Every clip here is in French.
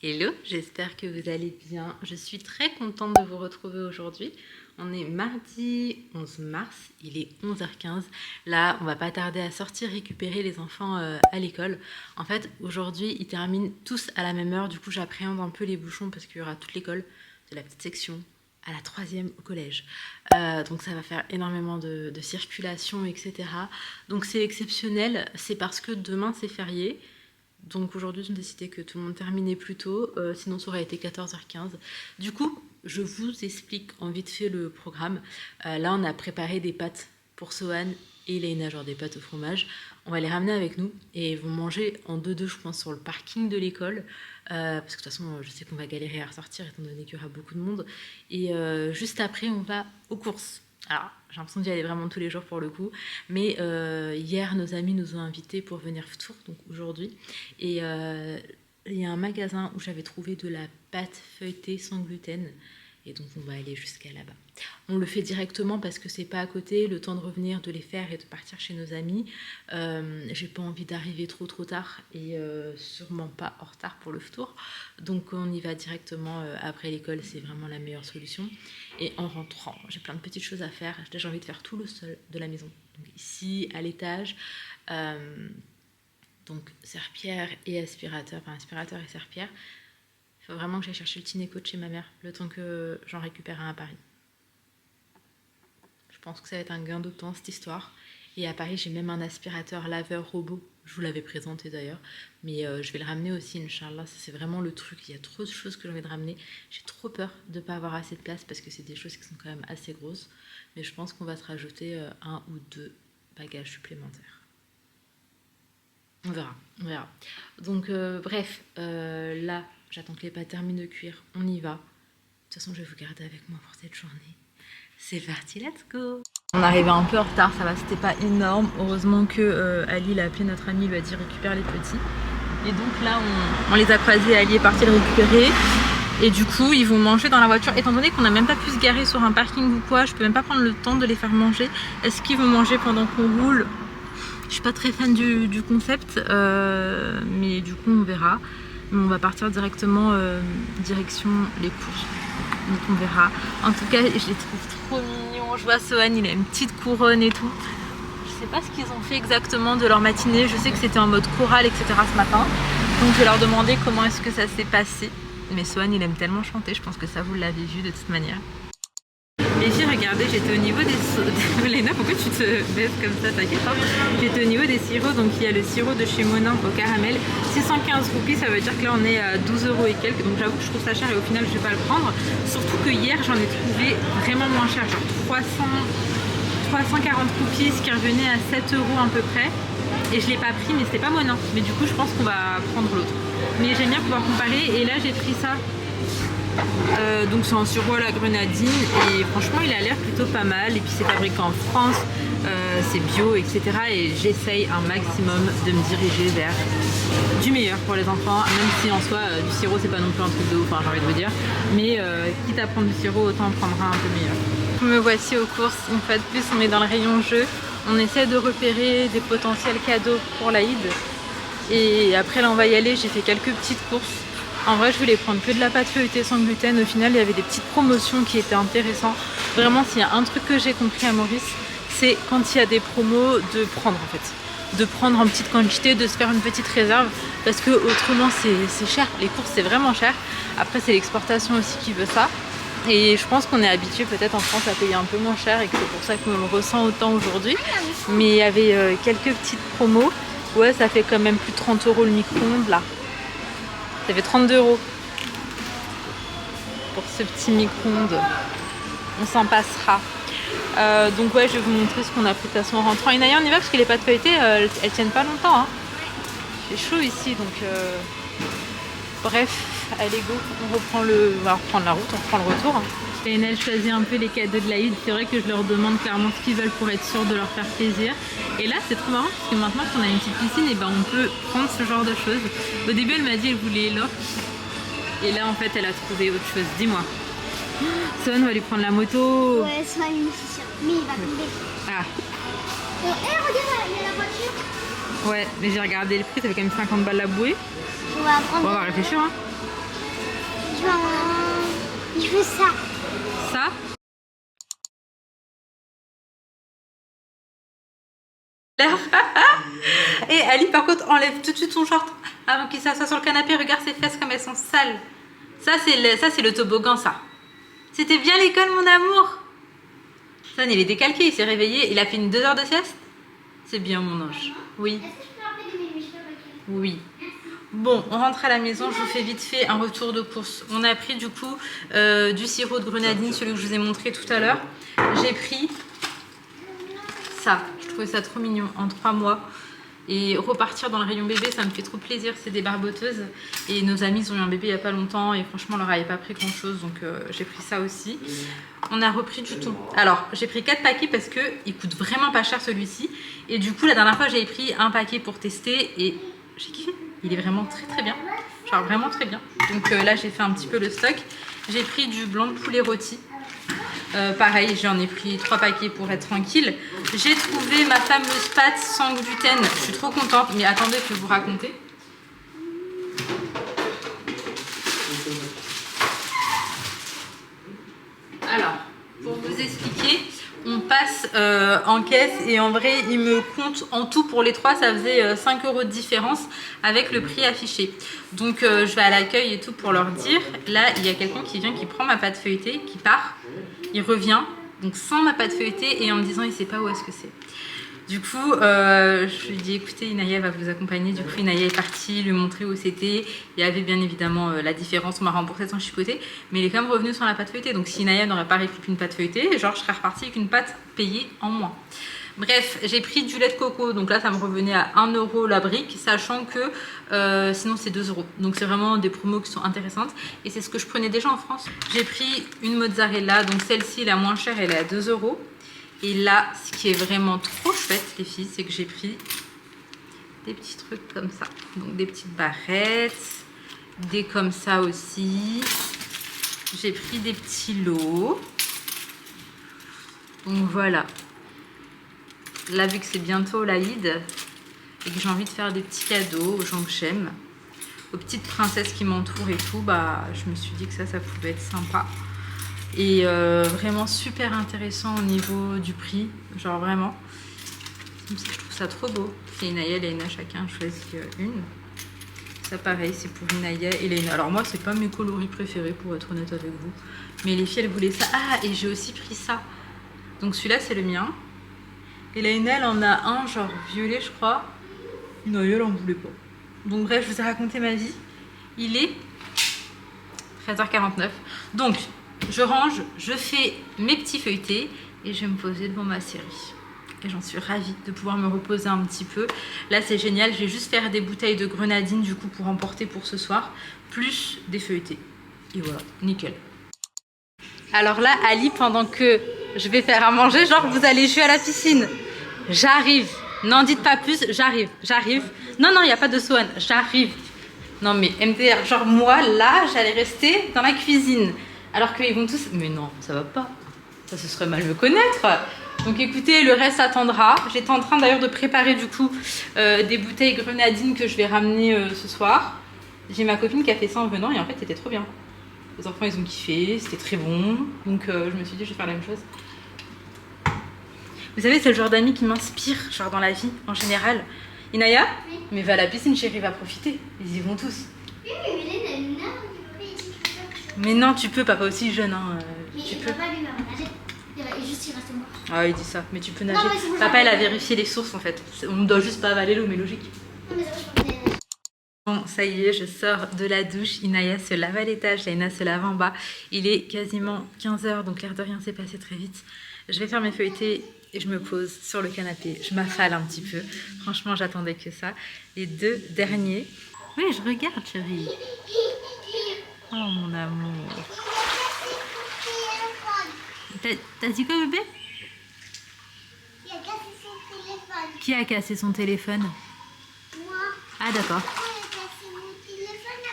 Hello, j'espère que vous allez bien. Je suis très contente de vous retrouver aujourd'hui. On est mardi 11 mars, il est 11h15. Là, on va pas tarder à sortir récupérer les enfants à l'école. En fait, aujourd'hui, ils terminent tous à la même heure. Du coup, j'appréhende un peu les bouchons parce qu'il y aura toute l'école, de la petite section à la 3e au collège. Donc ça va faire énormément de circulation, etc. Donc c'est exceptionnel, c'est parce que demain c'est férié. Donc aujourd'hui, j'ai décidé que tout le monde terminait plus tôt, sinon ça aurait été 14h15. Du coup, je vous explique en vite fait le programme. Là, on a préparé des pâtes pour Sohan et Leïna, genre des pâtes au fromage. On va les ramener avec nous et ils vont manger en 2-2, je pense, sur le parking de l'école. Parce que de toute façon, je sais qu'on va galérer à ressortir étant donné qu'il y aura beaucoup de monde. Et juste après, on va aux courses. Alors, j'ai l'impression d'y aller vraiment tous les jours pour le coup. Mais hier, nos amis nous ont invités pour venir Ftour, donc aujourd'hui. Et il y a un magasin où j'avais trouvé de la pâte feuilletée sans gluten. Et donc, on va aller jusqu'à là-bas. On le fait directement parce que c'est pas à côté, le temps de revenir, de les faire et de partir chez nos amis. J'ai pas envie d'arriver trop tard et sûrement pas en retard pour le Ftour. Donc, on y va directement après l'école, c'est vraiment la meilleure solution. Et en rentrant, j'ai plein de petites choses à faire. J'ai envie de faire tout le sol de la maison. Donc, ici, à l'étage, donc serpillère et aspirateur, enfin aspirateur et serpillère. Il faut vraiment que j'aille chercher le Tineco de chez ma mère, le temps que j'en récupère un à Paris. Je pense que ça va être un gain de temps, cette histoire. Et à Paris, j'ai même un aspirateur laveur robot. Je vous l'avais présenté d'ailleurs. Mais je vais le ramener aussi, Inch'Allah. Ça, c'est vraiment le truc. Il y a trop de choses que j'ai envie de ramener. J'ai trop peur de ne pas avoir assez de place parce que c'est des choses qui sont quand même assez grosses. Mais je pense qu'on va se rajouter 1 ou 2 bagages supplémentaires. On verra, on verra. Donc, bref, là, j'attends que les pâtes terminent de cuire. On y va. De toute façon, je vais vous garder avec moi pour cette journée. C'est parti, let's go! On arrivait un peu en retard, ça va, c'était pas énorme. Heureusement que Ali il a appelé notre ami, il lui a dit récupère les petits. Et donc là, on les a croisés, Ali est parti les récupérer. Et du coup, ils vont manger dans la voiture. Étant donné qu'on n'a même pas pu se garer sur un parking ou quoi, je peux même pas prendre le temps de les faire manger. Est-ce qu'ils vont manger pendant qu'on roule? Je suis pas très fan du concept, mais du coup, on verra. Mais on va partir directement direction les courses. Donc on verra. En tout cas, je les trouve trop mignons. Je vois Sohan, il a une petite couronne et tout. Je sais pas ce qu'ils ont fait exactement de leur matinée. Je sais que c'était en mode chorale, etc. ce matin. Donc je vais leur demander comment est-ce que ça s'est passé. Mais Sohan, il aime tellement chanter. Je pense que ça, vous l'avez vu de toute manière. Les filles, regardez, j'étais au niveau des... Léna, pourquoi tu te baisses comme ça? T'inquiète pas. J'étais au niveau des sirops, donc il y a le sirop de chez Monin au caramel. 615 roupies, ça veut dire que là on est à 12 € et quelques. Donc j'avoue que je trouve ça cher et au final je vais pas le prendre. Surtout que hier j'en ai trouvé vraiment moins cher, genre 340 roupies, ce qui revenait à 7 € à peu près. Et je l'ai pas pris, mais c'était pas Monin. Mais du coup je pense qu'on va prendre l'autre. Mais j'aime bien pouvoir comparer et là j'ai pris ça. Donc c'est un sirop à la grenadine et franchement il a l'air plutôt pas mal et puis c'est fabriqué en France, c'est bio, etc. et j'essaye un maximum de me diriger vers du meilleur pour les enfants, même si en soi du sirop c'est pas non plus un truc de ouf, j'ai envie de vous dire, mais quitte à prendre du sirop autant en prendre un peu meilleur. Me voici aux courses, une fois de plus on est dans le rayon jeu, on essaie de repérer des potentiels cadeaux pour l'Aïd et après là on va y aller, j'ai fait quelques petites courses. En vrai, je voulais prendre que de la pâte feuilletée sans gluten. Au final, il y avait des petites promotions qui étaient intéressantes. Vraiment, s'il y a un truc que j'ai compris à Maurice, c'est quand il y a des promos, de prendre en fait. De prendre en petite quantité, de se faire une petite réserve. Parce que autrement, c'est cher. Les courses, c'est vraiment cher. Après, c'est l'exportation aussi qui veut ça. Et je pense qu'on est habitué peut-être en France à payer un peu moins cher et que c'est pour ça qu'on le ressent autant aujourd'hui. Mais il y avait quelques petites promos. Ouais, ça fait quand même plus de 30 € le micro-ondes là. Ça fait 32 € pour ce petit micro-ondes. On s'en passera. Donc ouais, je vais vous montrer ce qu'on a pris de toute façon en rentrant. Et d'ailleurs, on y va parce que les pâtes feuilletées, elles tiennent pas longtemps. Hein. C'est chaud ici, donc bref, allez go. On va reprendre la route, on reprend le retour. Et elle choisit un peu les cadeaux de l'Aïd. C'est vrai que je leur demande clairement ce qu'ils veulent pour être sûr de leur faire plaisir. Et là, c'est trop marrant parce que maintenant qu'on a une petite piscine, et ben on peut prendre ce genre de choses. Au début, elle m'a dit qu'elle voulait l'or. Et là, en fait, elle a trouvé autre chose. Dis-moi. Sohan va lui prendre la moto. Ouais, Sohan, il me fait ça. Mais il va tomber. Ah. Regarde, il y a la voiture. Ouais, mais j'ai regardé le prix, ça fait quand même 50 balles la bouée. On va prendre. On va réfléchir, hein. Je veux ça. Ça? Et Ali, par contre, enlève tout de suite son short avant qu'il s'assoie sur le canapé. Regarde ses fesses comme elles sont sales. Ça, c'est le toboggan, ça. C'était bien l'école, mon amour. Ça, il est décalqué, il s'est réveillé. Il a fait une 2 heures de sieste. C'est bien, mon ange. Oui. Est-ce que je peux rappeler de mes cheveux? Oui. Bon, on rentre à la maison, je vous fais vite fait un retour de course. On a pris du coup du sirop de grenadine, celui que je vous ai montré tout à l'heure. J'ai pris ça, je trouvais ça trop mignon, en 3 mois. Et repartir dans le rayon bébé, ça me fait trop plaisir, c'est des barboteuses. Et nos amis, ils ont eu un bébé il n'y a pas longtemps et franchement, on leur avait pas pris grand chose, donc j'ai pris ça aussi. On a repris du thon. Alors, j'ai pris 4 paquets parce qu'il coûte vraiment pas cher celui-ci. Et du coup, la dernière fois, j'avais pris un paquet pour tester et j'ai kiffé. Il est vraiment très très bien, genre vraiment très bien. Donc là, j'ai fait un petit peu le stock. J'ai pris du blanc de poulet rôti. Pareil, j'en ai pris 3 paquets pour être tranquille. J'ai trouvé ma fameuse pâte sans gluten. Je suis trop contente, mais attendez, je vais vous raconter. Alors, pour vous expliquer, on passe en caisse et en vrai, ils me comptent en tout pour les 3, ça faisait 5 € de différence avec le prix affiché. Donc, je vais à l'accueil et tout pour leur dire. Là, il y a quelqu'un qui vient, qui prend ma pâte feuilletée, qui part. Il revient, donc sans ma pâte feuilletée et en me disant il sait pas où est-ce que c'est. Du coup, je lui ai dit écoutez, Inaya va vous accompagner. Du coup, Inaya est partie lui montrer où c'était. Il y avait bien évidemment la différence, on m'a remboursé son chipoté, mais il est quand même revenu sur la pâte feuilletée. Donc si Inaya n'aurait pas récupéré une pâte feuilletée, genre je serais repartie avec une pâte payée en moins. Bref, j'ai pris du lait de coco, donc là ça me revenait à 1 € la brique, sachant que sinon c'est 2 €. Donc c'est vraiment des promos qui sont intéressantes et c'est ce que je prenais déjà en France. J'ai pris une mozzarella, donc celle-ci la moins chère, elle est à 2 €. Et là, ce qui est vraiment trop chouette les filles, c'est que j'ai pris des petits trucs comme ça. Donc des petites barrettes, des comme ça aussi. J'ai pris des petits lots. Donc voilà. Là, vu que c'est bientôt l'Aïd et que j'ai envie de faire des petits cadeaux aux gens que j'aime, aux petites princesses qui m'entourent et tout, bah, je me suis dit que ça pouvait être sympa. Et vraiment super intéressant au niveau du prix, genre vraiment. Je trouve ça trop beau. C'est Inaya et Léna, chacun choisit une. Ça pareil, c'est pour Inaya et Léna. Alors moi, c'est pas mes coloris préférés pour être honnête avec vous. Mais les filles, elles voulaient ça. Ah, et j'ai aussi pris ça. Donc celui-là, c'est le mien. Et Léna, elle en a un genre violet, je crois. Inaya, elle en voulait pas. Donc bref, je vous ai raconté ma vie. Il est 13h49. Donc, je range, je fais mes petits feuilletés et je vais me poser devant ma série. Et j'en suis ravie de pouvoir me reposer un petit peu. Là, c'est génial. Je vais juste faire des bouteilles de grenadine du coup pour emporter pour ce soir, plus des feuilletés. Et voilà, nickel. Alors là, Ali, pendant que je vais faire à manger, genre vous allez jouer à la piscine. J'arrive. N'en dites pas plus, j'arrive. Non, il n'y a pas de Swan, j'arrive. Non mais MDR, genre moi là, j'allais rester dans la cuisine. Alors qu'ils vont tous... Mais non, ça va pas. Ça, ce serait mal me connaître. Donc écoutez, le reste attendra. J'étais en train d'ailleurs de préparer du coup des bouteilles grenadines que je vais ramener ce soir. J'ai ma copine qui a fait ça en venant et en fait c'était trop bien. Les enfants ils ont kiffé, c'était très bon. Donc je me suis dit je vais faire la même chose. Vous savez, c'est le genre d'amis qui m'inspire, genre dans la vie en général. Inaya, oui. Mais va à la piscine chérie, va profiter. Ils y vont tous. Oui, mais Léna, mais non, tu peux, papa aussi jeune. Hein, mais tu peux. Papa lui va nager. Juste il reste moi. Ah, il dit ça, mais tu peux nager. Non, mais papa, elle a vérifié les sources en fait. On ne doit juste pas avaler l'eau, mais logique. Non, mais c'est vrai, je bon, ça y est, je sors de la douche. Inaya se lave à l'étage, Léna se lave en bas. Il est quasiment 15 h, donc l'air de rien s'est passé très vite. Je vais faire mes feuilletés et je me pose sur le canapé. Je m'affale un petit peu. Franchement, j'attendais que ça. Les 2 derniers. Oui, je regarde, chérie. Oh, mon amour. T'as dit quoi, bébé? Il a cassé son téléphone. Qui a cassé son téléphone? Moi. Ah, d'accord. Il a cassé mon téléphone.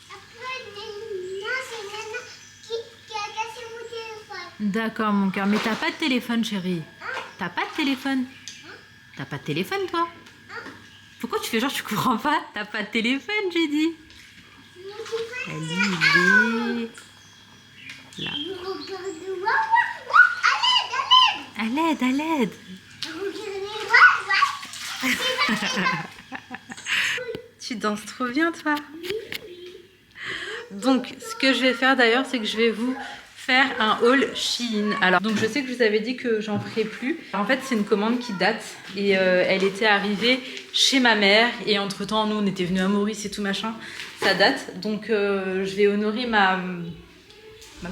Après Nana, c'est Nana qui a cassé mon téléphone. D'accord, mon cœur. Mais t'as pas de téléphone, chérie. Hein? T'as pas de téléphone? Hein? T'as pas de téléphone, toi? Hein? Pourquoi tu fais genre tu comprends pas? T'as pas de téléphone, j'ai dit. Non, Ali, il est là. À l'aide, à l'aide. Tu danses trop bien, toi. Donc, ce que je vais faire d'ailleurs, c'est que je vais vous faire un haul Shein. Alors, donc je sais que je vous avais dit que j'en ferai plus. En fait, c'est une commande qui date et elle était arrivée chez ma mère. Et entre-temps, nous, on était venus à Maurice et tout machin. Ça date. Donc, je vais honorer ma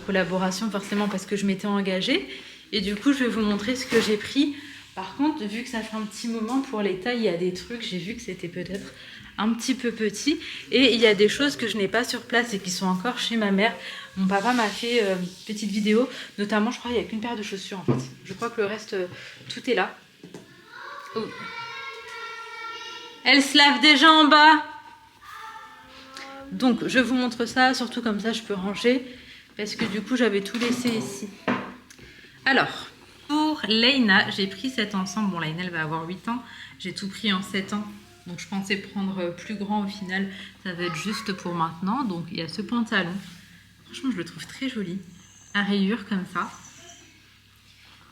collaboration forcément parce que je m'étais engagée. Et du coup, je vais vous montrer ce que j'ai pris. Par contre, vu que ça fait un petit moment, pour les tailles, il y a des trucs, j'ai vu que c'était peut-être un petit peu petit. Et il y a des choses que je n'ai pas sur place et qui sont encore chez ma mère. Mon papa m'a fait une petite vidéo. Notamment, je crois qu'il n'y a qu'une paire de chaussures en fait. Je crois que le reste, tout est là. Oh. Elle se lave déjà en bas. Donc, je vous montre ça. Surtout comme ça, je peux ranger. Parce que du coup, j'avais tout laissé ici. Alors, pour Leïna, j'ai pris cet ensemble. Bon, Leïna, elle va avoir 8 ans. J'ai tout pris en 7 ans. Donc, je pensais prendre plus grand au final. Ça va être juste pour maintenant. Donc, il y a ce pantalon. Franchement, je le trouve très joli. À rayures comme ça.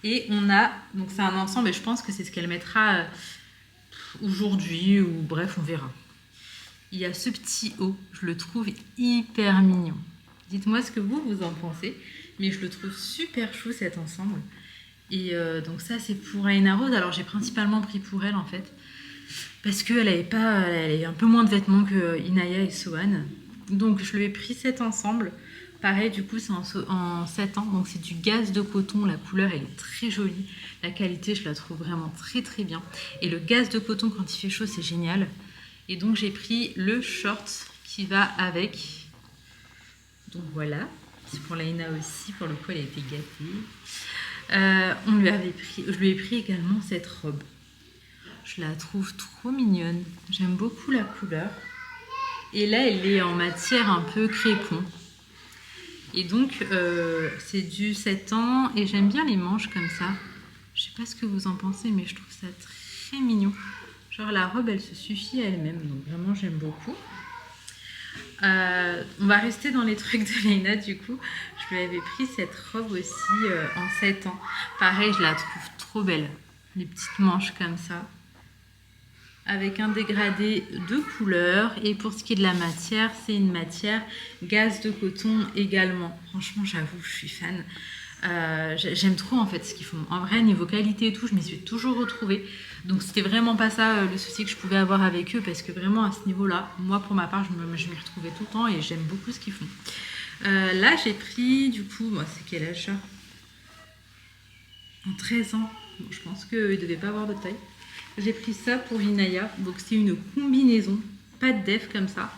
Et on a... Donc, c'est un ensemble et je pense que c'est ce qu'elle mettra aujourd'hui. Ou bref, on verra. Il y a ce petit haut. Je le trouve hyper mignon. Dites-moi ce que vous en pensez. Mais je le trouve super chou cet ensemble. Et donc ça c'est pour Aina Rose. Alors j'ai principalement pris pour elle en fait. Parce qu'elle avait un peu moins de vêtements que Inaya et Sohan. Donc je lui ai pris cet ensemble. Pareil du coup c'est en 7 ans. Donc c'est du gaze de coton. La couleur elle est très jolie. La qualité je la trouve vraiment très très bien. Et le gaze de coton quand il fait chaud c'est génial. Et donc j'ai pris le short qui va avec. Donc voilà. C'est pour Laina aussi, pour le coup elle a été gâtée. Je lui ai pris également cette robe. Je la trouve trop mignonne. J'aime beaucoup la couleur. Et là elle est en matière un peu crépon. Et donc c'est du 7 ans et j'aime bien les manches comme ça. Je sais pas ce que vous en pensez mais je trouve ça très mignon. Genre la robe elle se suffit à elle-même. Donc vraiment j'aime beaucoup. On va rester dans les trucs de Leïna du coup. Je lui avais pris cette robe aussi en 7 ans. Pareil, je la trouve trop belle. Les petites manches comme ça. Avec un dégradé de couleur. Et pour ce qui est de la matière, c'est une matière gaze de coton également. Franchement, j'avoue, je suis fan. J'aime trop en fait ce qu'ils font. En vrai, niveau qualité et tout, je m'y suis toujours retrouvée. Donc c'était vraiment pas ça le souci que je pouvais avoir avec eux parce que vraiment à ce niveau-là, moi pour ma part, je m'y retrouvais tout le temps et j'aime beaucoup ce qu'ils font. Là, j'ai pris du coup, bon, c'est quel âge ça? En 13 ans. Bon, je pense qu'ils ne devaient pas avoir de taille. J'ai pris ça pour Inaya. Donc c'est une combinaison, pas de def comme ça.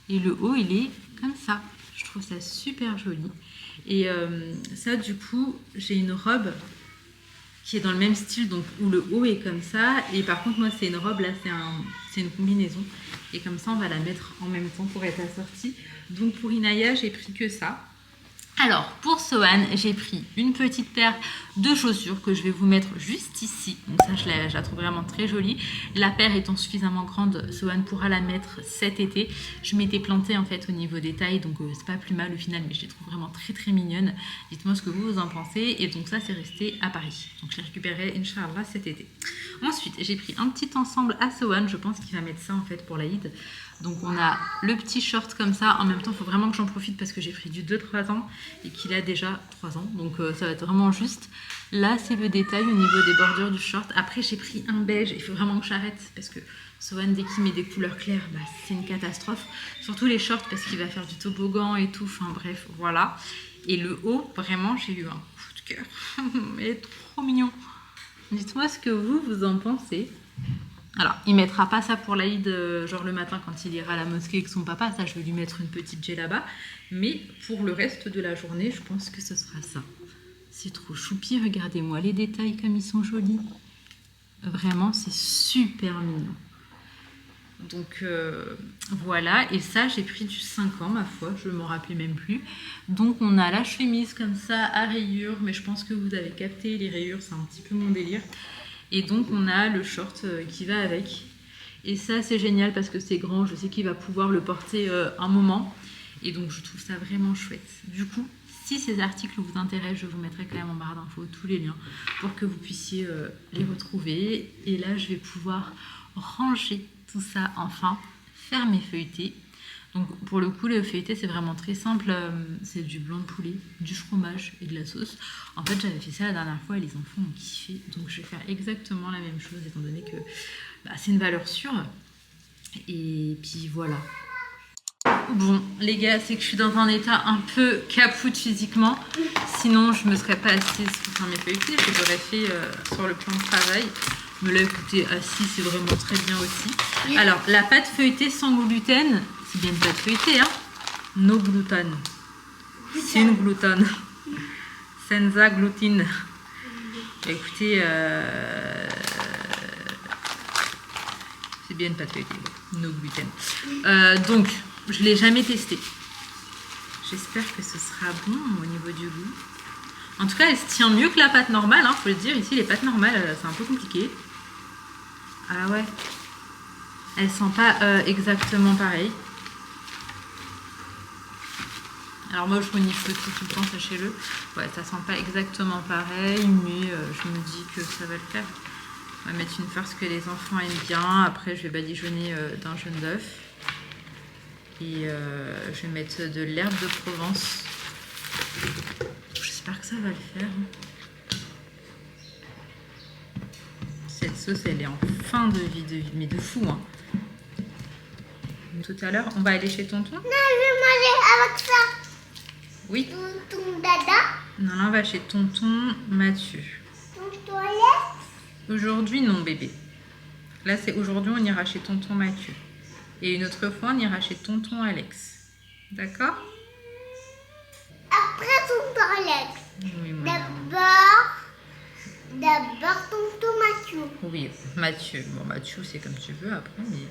Et le haut, il est comme ça. Je trouve ça super joli. Et ça, du coup, j'ai une robe qui est dans le même style, donc où le haut est comme ça. Et par contre, moi, c'est une robe, là, c'est une combinaison. Et comme ça, on va la mettre en même temps pour être assortie. Donc pour Inaya, j'ai pris que ça. Alors, pour Sohan, j'ai pris une petite paire de chaussures que je vais vous mettre juste ici. Donc ça, je la trouve vraiment très jolie. La paire étant suffisamment grande, Sohan pourra la mettre cet été. Je m'étais plantée en fait au niveau des tailles, donc c'est pas plus mal au final, mais je les trouve vraiment très mignonnes. Dites-moi ce que vous en pensez. Et donc ça, c'est resté à Paris. Donc je les récupérerai, Inch'Allah, cet été. Ensuite, j'ai pris un petit ensemble à Sohan. Je pense qu'il va mettre ça en fait pour l'Aïd. Donc on a le petit short comme ça. En même temps, il faut vraiment que j'en profite parce que j'ai pris du 2-3 ans et qu'il a déjà 3 ans. Donc ça va être vraiment juste. Là, c'est le détail au niveau des bordures du short. Après, j'ai pris un beige. Il faut vraiment que j'arrête parce que Sohan, dès qu'il met des couleurs claires, bah, c'est une catastrophe. Surtout les shorts parce qu'il va faire du toboggan et tout. Enfin bref, voilà. Et le haut, vraiment, j'ai eu un coup de cœur. Il est trop mignon. Dites-moi ce que vous en pensez. Alors, il mettra pas ça pour l'Aïd, genre le matin quand il ira à la mosquée avec son papa. Ça, je vais lui mettre une petite djellaba. Mais pour le reste de la journée, je pense que ce sera ça. C'est trop choupi. Regardez-moi les détails comme ils sont jolis. Vraiment, c'est super mignon. Donc, voilà. Et ça, j'ai pris du 5 ans, ma foi. Je ne me rappelais même plus. Donc, on a la chemise comme ça à rayures. Mais je pense que vous avez capté les rayures. C'est un petit peu mon délire. Et donc, on a le short qui va avec. Et ça, c'est génial parce que c'est grand. Je sais qu'il va pouvoir le porter un moment. Et donc, je trouve ça vraiment chouette. Du coup, si ces articles vous intéressent, je vous mettrai quand même en barre d'infos tous les liens pour que vous puissiez les retrouver. Et là, je vais pouvoir ranger tout ça enfin, faire mes feuilletés. Donc pour le coup, le feuilleté, c'est vraiment très simple. C'est du blanc de poulet, du fromage et de la sauce. En fait, j'avais fait ça la dernière fois et les enfants ont kiffé. Donc je vais faire exactement la même chose étant donné que c'est une valeur sûre. Et puis voilà. Bon, les gars, c'est que je suis dans un état un peu capoute physiquement. Sinon, je me serais pas assise pour faire mes feuilletés. Je les aurais fait sur le plan de travail. Mais là, écoutez, assis, c'est vraiment très bien aussi. Oui. Alors, la pâte feuilletée sans gluten, c'est bien une pâte feuilletée, hein. No gluten. Sin gluten. Senza gluten. Écoutez, c'est bien une pâte feuilletée, no gluten. Donc, je ne l'ai jamais testé. J'espère que ce sera bon au niveau du goût. En tout cas, elle se tient mieux que la pâte normale, hein, faut le dire. Ici, les pâtes normales, c'est un peu compliqué. Ah ouais. Elle sent pas exactement pareil. Alors moi, je renifle tout le temps, sachez-le. Ouais, ça sent pas exactement pareil, mais je me dis que ça va le faire. On va mettre une farce que les enfants aiment bien. Après, je vais badigeonner d'un jaune d'œuf. Et je vais mettre de l'herbe de Provence. J'espère que ça va le faire. Cette sauce, elle est en fin de vie, mais de fou. Hein. Tout à l'heure, on va aller chez tonton. Non, je vais manger avec ça. Oui. Tonton Dada. Non, là, on va chez tonton Mathieu. Ton toilette. Aujourd'hui, non, bébé. Là, c'est aujourd'hui, on ira chez tonton Mathieu. Et une autre fois, on ira chez tonton Alex. D'accord? Après ton toilette. Oui, D'abord tonton Mathieu. Oui, Mathieu. Bon, Mathieu, c'est comme tu veux après, mais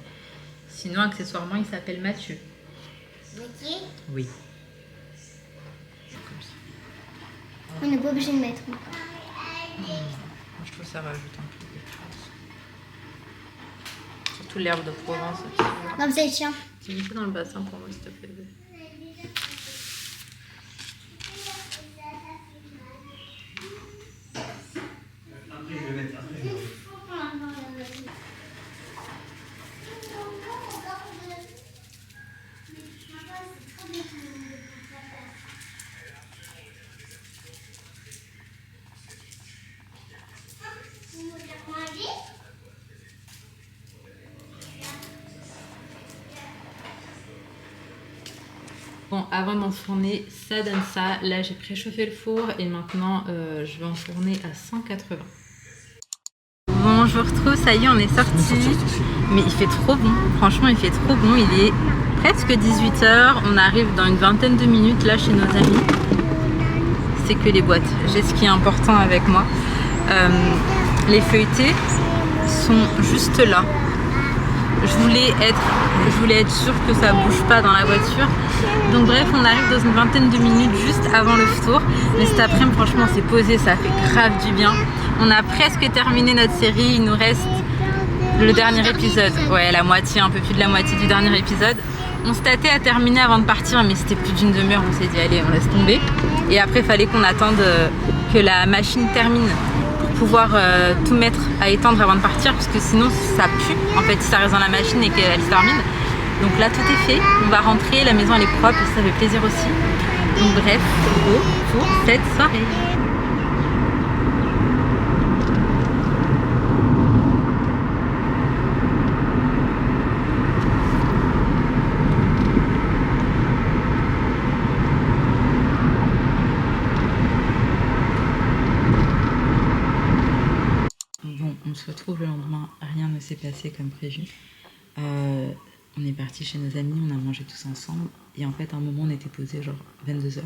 sinon, accessoirement, il s'appelle Mathieu. Ok. Oui. Comme ça. On n'est pas obligé de mettre. Je trouve que ça rajoute un peu quelque chose. Surtout l'herbe de Provence. Comme ça, tiens. Tu mets ça dans le bassin pour moi, s'il te plaît. Après, je vais mettre. Bon, avant d'enfourner, ça donne ça. Là, j'ai préchauffé le four et maintenant, je vais enfourner à 180. Bon, je vous retrouve, ça y est, on est sorti. Mais il fait trop bon, franchement, il fait trop bon. Il est presque 18 h. On arrive dans une vingtaine de minutes là chez nos amis. C'est que les boîtes. J'ai ce qui est important avec moi. Les feuilletés sont juste là. Je voulais être sûre que ça bouge pas dans la voiture. Donc bref, on arrive dans une vingtaine de minutes juste avant le tour. Mais cet après-midi, franchement, on s'est posé, ça fait grave du bien. On a presque terminé notre série. Il nous reste le dernier épisode. Ouais, la moitié, un peu plus de la moitié du dernier épisode. On se tâtait à terminer avant de partir, mais c'était plus d'une demi-heure. On s'est dit, allez, on laisse tomber. Et après, il fallait qu'on attende que la machine termine pour pouvoir tout mettre à étendre avant de partir, parce que sinon ça pue en fait si ça reste dans la machine et qu'elle se termine. Donc là, tout est fait. On va rentrer, la maison elle est propre et ça fait plaisir aussi. Donc bref, go pour cette soirée. On se retrouve le lendemain, rien ne s'est passé comme prévu. On est parti chez nos amis, on a mangé tous ensemble. Et en fait, à un moment, on était posé genre 22 h.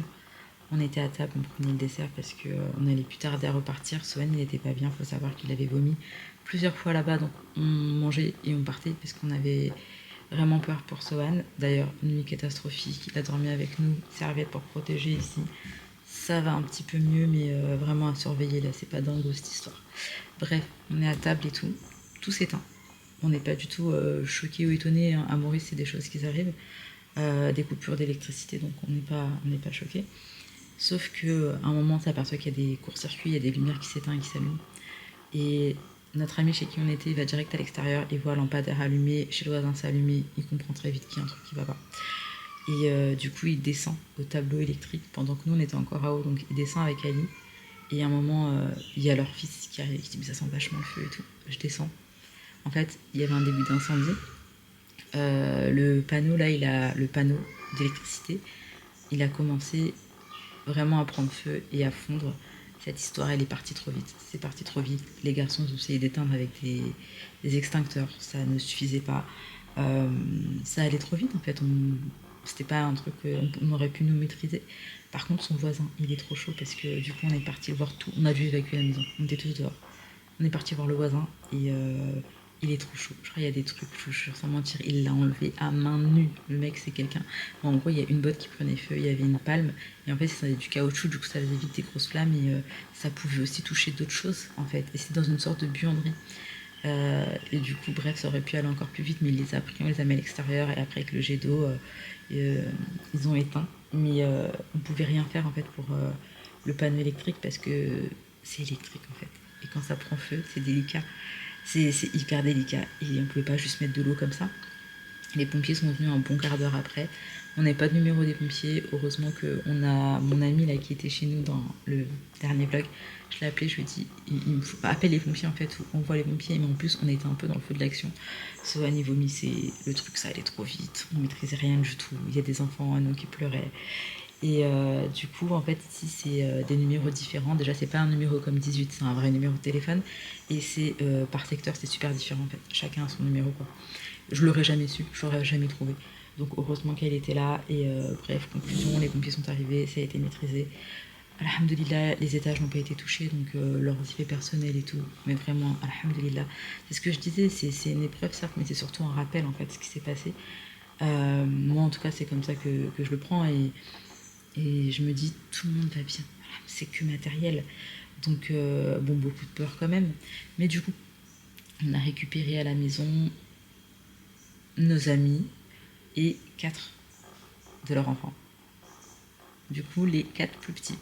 On était à table, on prenait le dessert parce qu'on allait plus tarder à repartir. Sohan, il n'était pas bien, il faut savoir qu'il avait vomi plusieurs fois là-bas. Donc on mangeait et on partait parce qu'on avait vraiment peur pour Sohan. D'ailleurs, nuit catastrophique, il a dormi avec nous, serviette pour protéger ici. Ça va un petit peu mieux, mais vraiment à surveiller là, c'est pas dingue cette histoire. Bref, on est à table et tout s'éteint. on n'est pas du tout choqués ou étonnés, hein. À Maurice, c'est des choses qui arrivent, des coupures d'électricité, donc on n'est pas choqués. Sauf qu'à un moment, on s'aperçoit qu'il y a des courts-circuits, il y a des lumières qui s'éteignent, qui s'allument. Et notre ami chez qui on était, il va direct à l'extérieur, il voit un lampadaire allumé, chez le voisin c'est allumé, il comprend très vite qu'il y a un truc qui va pas. Et du coup, il descend au tableau électrique pendant que nous on était encore à haut, donc il descend avec Ali. Et à un moment, il y a leur fils qui arrive, qui dit mais ça sent vachement le feu et tout. Je descends. En fait, il y avait un début d'incendie. Le panneau là, le panneau d'électricité, il a commencé vraiment à prendre feu et à fondre. Cette histoire, elle est partie trop vite. C'est parti trop vite. Les garçons ont essayé d'éteindre avec des extincteurs. Ça ne suffisait pas. Ça allait trop vite en fait. C'était pas un truc qu'on aurait pu nous maîtriser. Par contre, son voisin, il est trop chaud parce que du coup, on est parti voir tout. On a dû évacuer la maison. On était tous dehors. On est parti voir le voisin et il est trop chaud. Je crois qu'il y a des trucs, je jure sans mentir, il l'a enlevé à main nue. Le mec, c'est quelqu'un. En gros, il y a une botte qui prenait feu, il y avait une palme et en fait, c'était du caoutchouc, du coup, ça faisait vite des grosses flammes et ça pouvait aussi toucher d'autres choses en fait. Et c'est dans une sorte de buanderie. Et du coup, bref, ça aurait pu aller encore plus vite, mais il les a pris, on les a mis à l'extérieur et après, avec le jet d'eau, ils ont éteint. Mais on pouvait rien faire en fait pour le panneau électrique parce que c'est électrique en fait. Et quand ça prend feu, c'est délicat. C'est hyper délicat. Et on pouvait pas juste mettre de l'eau comme ça. Les pompiers sont venus un bon quart d'heure après. On n'avait pas de numéro des pompiers. Heureusement qu'on a mon ami là qui était chez nous dans le dernier vlog. Je l'ai appelé, je lui ai dit il me faut appeler les pompiers en fait, on voit les pompiers, mais en plus on était un peu dans le feu de l'action. Sohan il vomissait, le truc ça allait trop vite, on maîtrisait rien du tout. Il y a des enfants à nous qui pleuraient. Et du coup, en fait, ici, c'est des numéros différents. Déjà, c'est pas un numéro comme 18, c'est un vrai numéro de téléphone. Et c'est par secteur, c'est super différent, en fait. Chacun a son numéro, quoi. Je l'aurais jamais su, je l'aurais jamais trouvé. Donc, heureusement qu'elle était là. Et bref, conclusion, les pompiers sont arrivés, ça a été maîtrisé. Alhamdulillah, les étages n'ont pas été touchés, donc leurs effets personnels et tout. Mais vraiment, alhamdulillah. C'est ce que je disais, c'est une épreuve, certes, mais c'est surtout un rappel, en fait, ce qui s'est passé. Moi, en tout cas, c'est comme ça que je le prends. Et je me dis, tout le monde va bien. C'est que matériel. Donc, bon, beaucoup de peur quand même. Mais du coup, on a récupéré à la maison nos amis et 4 de leurs enfants. Du coup, les 4 plus petits.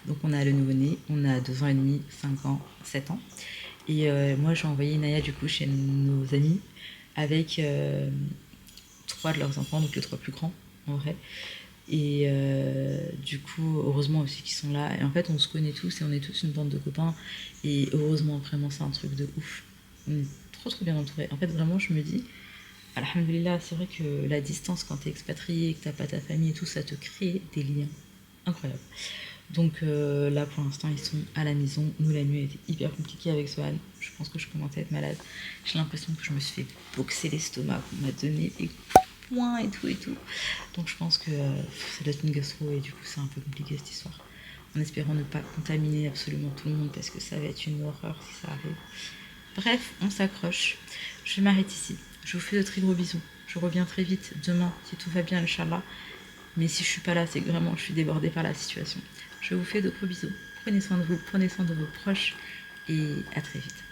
Donc, on a le nouveau-né, on a 2 ans et demi, 5 ans, 7 ans. Et moi, j'ai envoyé Naya, du coup, chez nos amis avec 3 de leurs enfants, donc les 3 plus grands, en vrai. Et du coup, heureusement aussi qu'ils sont là. Et en fait, on se connaît tous et on est tous une bande de copains. Et heureusement, vraiment, c'est un truc de ouf. On est trop trop bien entourés. En fait, vraiment, je me dis, alhamdulillah, c'est vrai que la distance, quand t'es expatrié, que t'as pas ta famille et tout, ça te crée des liens incroyables. Donc là, pour l'instant, ils sont à la maison. Nous, la nuit a été hyper compliquée avec Sohan. Je pense que je commençais à être malade. J'ai l'impression que je me suis fait boxer l'estomac. On m'a donné des points et tout et tout. Donc je pense que ça doit être une gastro et du coup, c'est un peu compliqué cette histoire. En espérant ne pas contaminer absolument tout le monde parce que ça va être une horreur si ça arrive. Bref, on s'accroche. Je m'arrête ici. Je vous fais de très gros bisous. Je reviens très vite demain si tout va bien, Inch'Allah. Mais si je suis pas là, c'est que vraiment je suis débordée par la situation. Je vous fais de gros bisous. Prenez soin de vous, prenez soin de vos proches et à très vite.